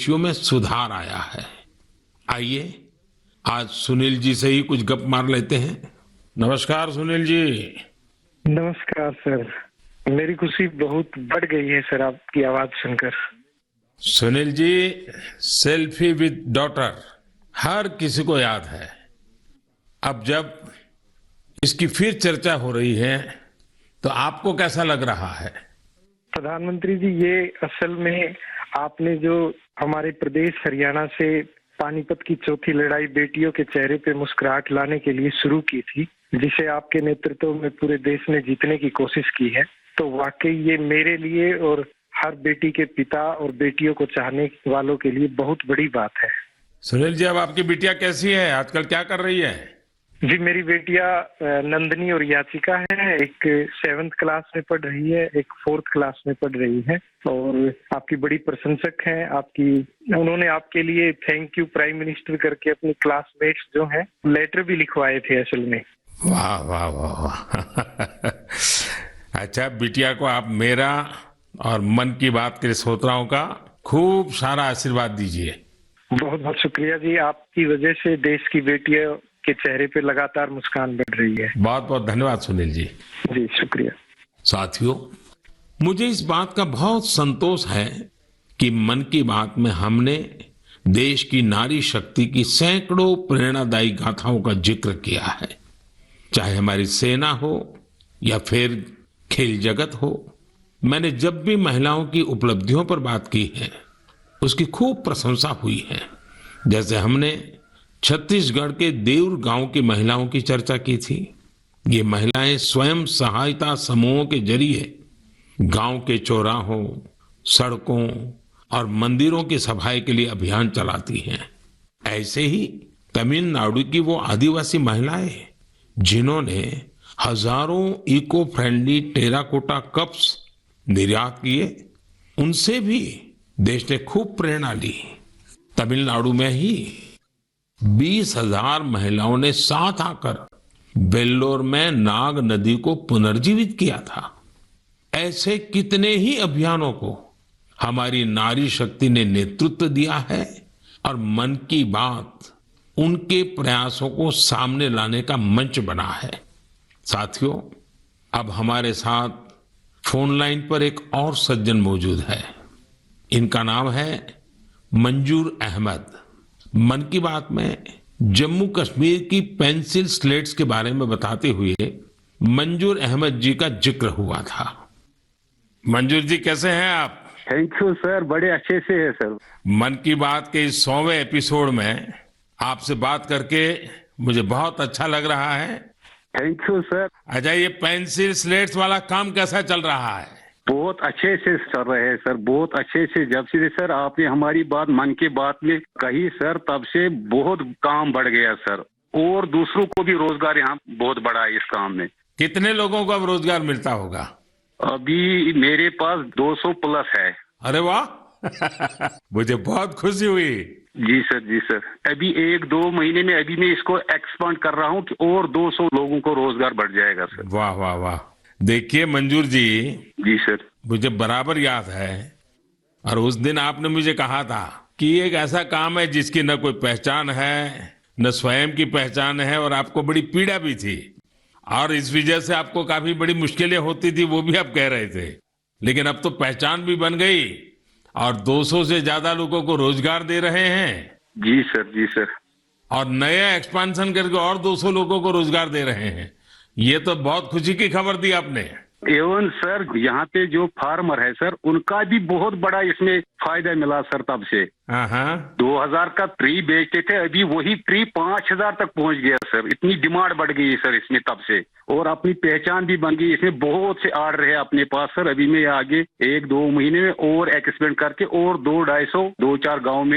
Ratio में सुधार आया है। आइए आज सुनील जी से ही कुछ गप मार लेते हैं। नमस्कार सुनील जी। नमस्कार सर, मेरी खुशी बहुत बढ़ गई है सर आपकी आवाज सुनकर। Sunil ji, selfie with daughter हर किसी को याद है। अब जब इसकी फिर चर्चा हो रही है तो आपको कैसा लग रहा है? प्रधानमंत्री जी, ये असल में आपने जो हमारे प्रदेश हरियाणा से पानीपत की चौथी लड़ाई बेटियों के चेहरे पे मुस्कुराहट लाने के लिए शुरू की थी, जिसे आपके नेतृत्व में पूरे देश ने जीतने की कोशिश की है, तो वाकई ये मेरे लिए और हर बेटी के पिता और बेटियों को चाहने वालों के लिए बहुत बड़ी बात है। सुनील जी, अब आपकी बिटिया कैसी है? आजकल क्या कर रही है? जी, मेरी बेटियां नंदनी और याचिका है। एक 7th क्लास में पढ़ रही है, एक 4th क्लास में पढ़ रही है और आपकी बड़ी प्रशंसक हैं। उन्होंने आपके लिए थैंक यू प्राइम मिनिस्टर करके अपनी क्लासमेट्स जो हैं लेटर भी लिखवाए थे असल में। वाह वाह वाह वाह। अच्छा, बिटिया को आप मेरा और मन की बात के श्रोताओं का खूब सारा आशीर्वाद दीजिए। बहुत बहुत शुक्रिया जी, आपकी वजह से देश की बेटियों के चेहरे पे लगातार मुस्कान बढ़ रही है। बहुत बहुत धन्यवाद सुनील जी। जी शुक्रिया। साथियों, मुझे इस बात का बहुत संतोष है कि मन की बात में हमने देश की नारी शक्ति की सैकड़ों प्रेरणादायी गाथाओं का जिक्र किया है। चाहे हमारी सेना हो या फिर खेल जगत हो, मैंने जब भी महिलाओं की उपलब्धियों पर बात की है उसकी खूब प्रशंसा हुई है। जैसे हमने छत्तीसगढ़ के देउर गांव की महिलाओं की चर्चा की थी। ये महिलाएं स्वयं सहायता समूहों के जरिए गांव के चौराहों, सड़कों और मंदिरों की सफाई के लिए अभियान चलाती हैं। ऐसे ही तमिलनाडु की वो आदिवासी महिलाएं जिन्होंने हजारों इको फ्रेंडली टेराकोटा कप्स निर्यात किए, उनसे भी देश ने खूब प्रेरणा ली। तमिलनाडु में ही 20,000 महिलाओं ने साथ आकर वेल्लोर में नाग नदी को पुनर्जीवित किया था। ऐसे कितने ही अभियानों को हमारी नारी शक्ति ने नेतृत्व दिया है और मन की बात उनके प्रयासों को सामने लाने का मंच बना है। साथियों, अब हमारे साथ फोन लाइन पर एक और सज्जन मौजूद है। इनका नाम है मंजूर अहमद। मन की बात में जम्मू कश्मीर की पेंसिल स्लेट्स के बारे में बताते हुए मंजूर अहमद जी का जिक्र हुआ था। मंजूर जी, कैसे हैं आप? थैंक यू सर, बड़े अच्छे से है सर। मन की बात के इस 100वें एपिसोड में आपसे बात करके मुझे बहुत अच्छा लग रहा है। Thank you sir. अच्छा, ये पेंसिल स्लेट्स वाला काम कैसा चल रहा है? बहुत अच्छे से चल रहे हैं सर, बहुत अच्छे से। जब से सर आपने हमारी बात मन की बात में कही सर, तब से बहुत काम बढ़ गया सर, और दूसरों को भी रोजगार यहाँ बहुत बड़ा है इस काम में। कितने लोगों को अब रोजगार मिलता होगा? अभी मेरे पास 200 प्लस है। अरे वाह। मुझे बहुत खुशी हुई। जी सर, जी सर। अभी 1-2 महीने में अभी मैं इसको एक्सपांड कर रहा हूँ कि और 200 लोगों को रोजगार बढ़ जाएगा सर। वाह वाह वाह। देखिए मंजूर जी, जी सर, मुझे बराबर याद है, और उस दिन आपने मुझे कहा था कि ये एक ऐसा काम है जिसकी न कोई पहचान है, न स्वयं की पहचान है, और आपको बड़ी पीड़ा भी थी और इस वजह से आपको काफी बड़ी मुश्किलें होती थी, वो भी आप कह रहे थे। लेकिन अब तो पहचान भी बन गई और 200 से ज्यादा लोगों को रोजगार दे रहे हैं। जी सर, जी सर। और नया एक्सपांशन करके और 200 लोगों को रोजगार दे रहे हैं। ये तो बहुत खुशी की खबर दी आपने। एवं सर, यहाँ पे जो फार्मर है सर, उनका भी बहुत बड़ा इसमें फायदा मिला सर। तब से 2000 का ट्री बेचते थे, अभी वही ट्री 5000 तक पहुंच गया सर। इतनी डिमांड बढ़ गई है सर इसमें तब से, और अपनी पहचान भी बन गई। इसमें बहुत से आर्डर है अपने पास सर। अभी मैं आगे 1-2 महीने में और एक्सपेंड करके और 200-250 2-4 गाँव में